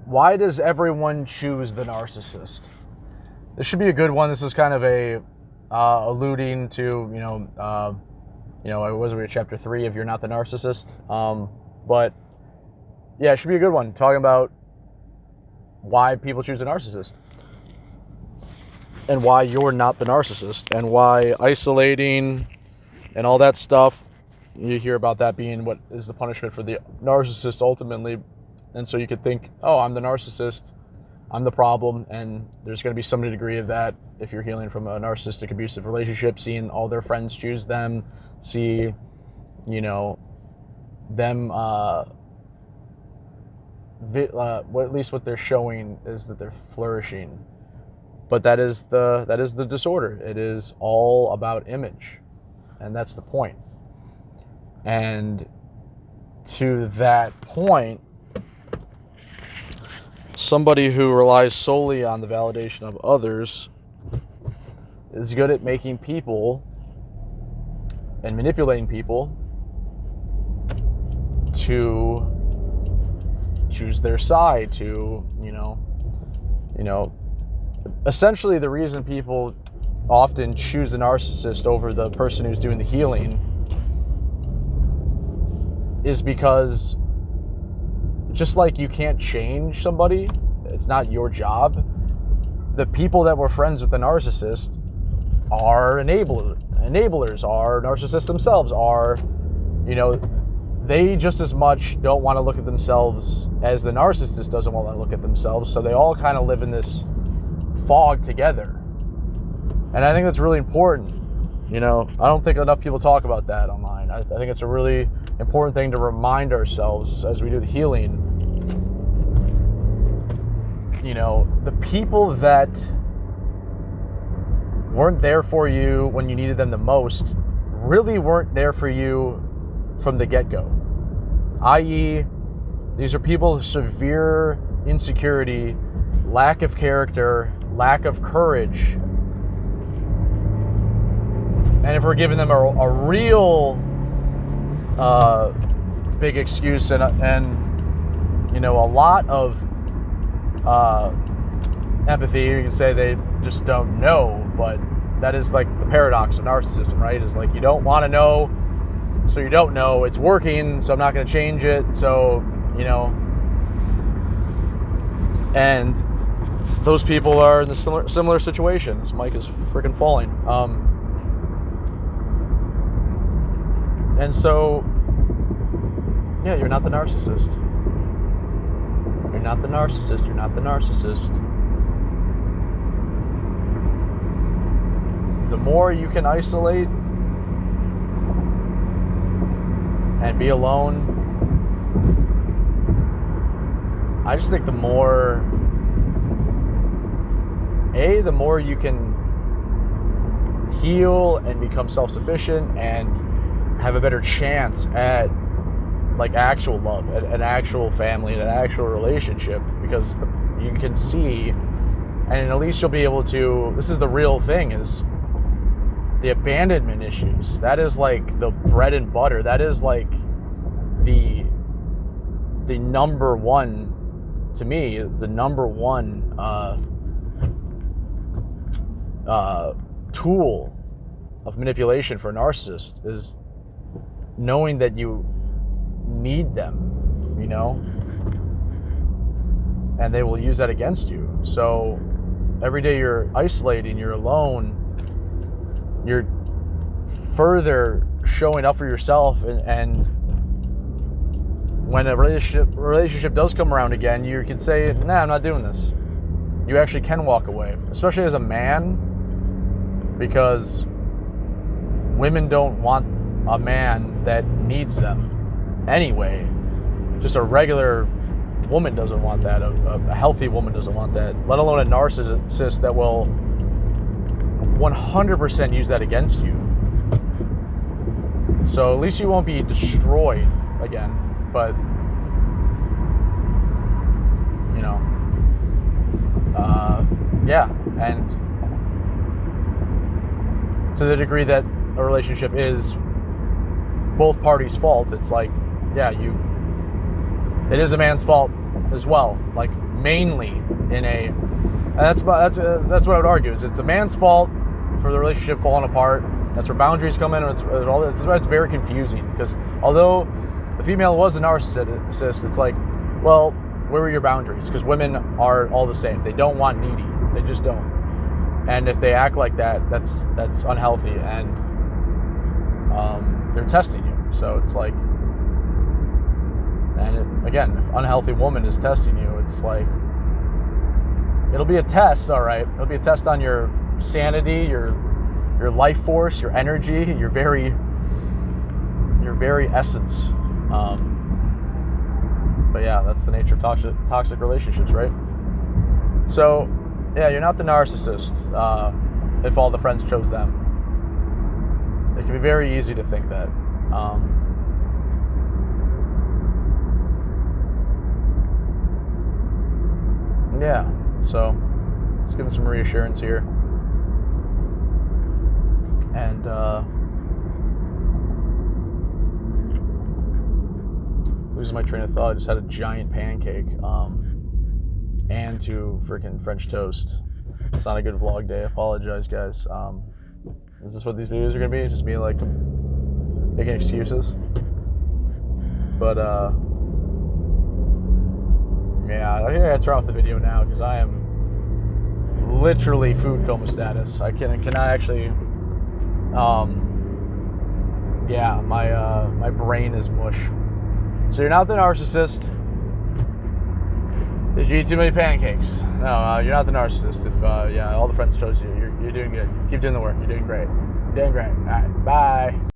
why does everyone choose the narcissist? This should be a good one. This is kind of a alluding to, was it chapter 3 of You're Not the Narcissist? But yeah, it should be a good one, talking about why people choose a narcissist and why you're not the narcissist, and why isolating and all that stuff, you hear about that being what is the punishment for the narcissist ultimately. And so you could think, oh, I'm the narcissist, I'm the problem, and there's going to be some degree of that if you're healing from a narcissistic abusive relationship, seeing all their friends choose them, see, them, at least what they're showing is that they're flourishing. But that is the disorder. It is all about image, and that's the point. And to that point, somebody who relies solely on the validation of others is good at making people and manipulating people to choose their side, to, essentially the reason people often choose a narcissist over the person who's doing the healing is because, just like you can't change somebody, it's not your job, the people that were friends with the narcissist are enablers, are narcissists themselves, are, they just as much don't want to look at themselves as the narcissist doesn't want to look at themselves, so they all kind of live in this fog together. And I think that's really important. I don't think enough people talk about that online. I think it's a really important thing to remind ourselves as we do the healing. The people that weren't there for you when you needed them the most really weren't there for you from the get-go. I.e., these are people with severe insecurity, lack of character, lack of courage. And if we're giving them a real big excuse and a lot of empathy, you can say they just don't know, but that is like the paradox of narcissism, right? Is like, you don't want to know, so you don't know. It's working, so I'm not going to change it. So, and those people are in the similar situation. This mic is freaking falling. And so, yeah, you're not the narcissist. You're not the narcissist. You're not the narcissist. The more you can isolate and be alone, I just think the more you can heal and become self-sufficient and have a better chance at like actual love, at an actual family, at an actual relationship, because you can see, and at least you'll be able to, this is the real thing, is the abandonment issues. That is like the bread and butter. That is like the number one, to me, the number one tool of manipulation for a narcissist is knowing that you need them, and they will use that against you. So every day you're isolating, you're alone, you're further showing up for yourself, and when a relationship does come around again, you can say, nah, I'm not doing this. You actually can walk away, especially as a man, because women don't want a man that needs them anyway. Just a regular woman doesn't want that. A healthy woman doesn't want that, let alone a narcissist that will 100% use that against you. So at least you won't be destroyed again, but yeah, and to the degree that a relationship is both parties' fault, it's like, yeah, it is a man's fault as well. Like, mainly in a, and that's what I would argue, is it's a man's fault for the relationship falling apart. That's where boundaries come in, and it's why it's very confusing, because although the female was a narcissist, it's like, well, where were your boundaries? Because women are all the same. They don't want needy. They just don't. And if they act like that, that's unhealthy, and they're testing you. So it's like, and again, if unhealthy woman is testing you, it's like, it'll be a test, all right. It'll be a test on your sanity, your life force, your energy, your very essence. But yeah, that's the nature of toxic relationships, right? So yeah, you're not the narcissist if all the friends chose them. It can be very easy to think that. Yeah, so let's give them some reassurance here. And losing my train of thought, I just had a giant pancake and 2 freaking French toast. It's not a good vlog day. I apologize, guys. Is this what these videos are gonna be? Just me like making excuses? But yeah, I think I gotta turn off the video now because I am literally food coma status. I cannot actually. Yeah, my brain is mush. So you're not the narcissist. Did you eat too many pancakes? No, you're not the narcissist. If yeah, all the friends chose you, you're doing good. Keep doing the work. You're doing great. You're doing great. All right, bye.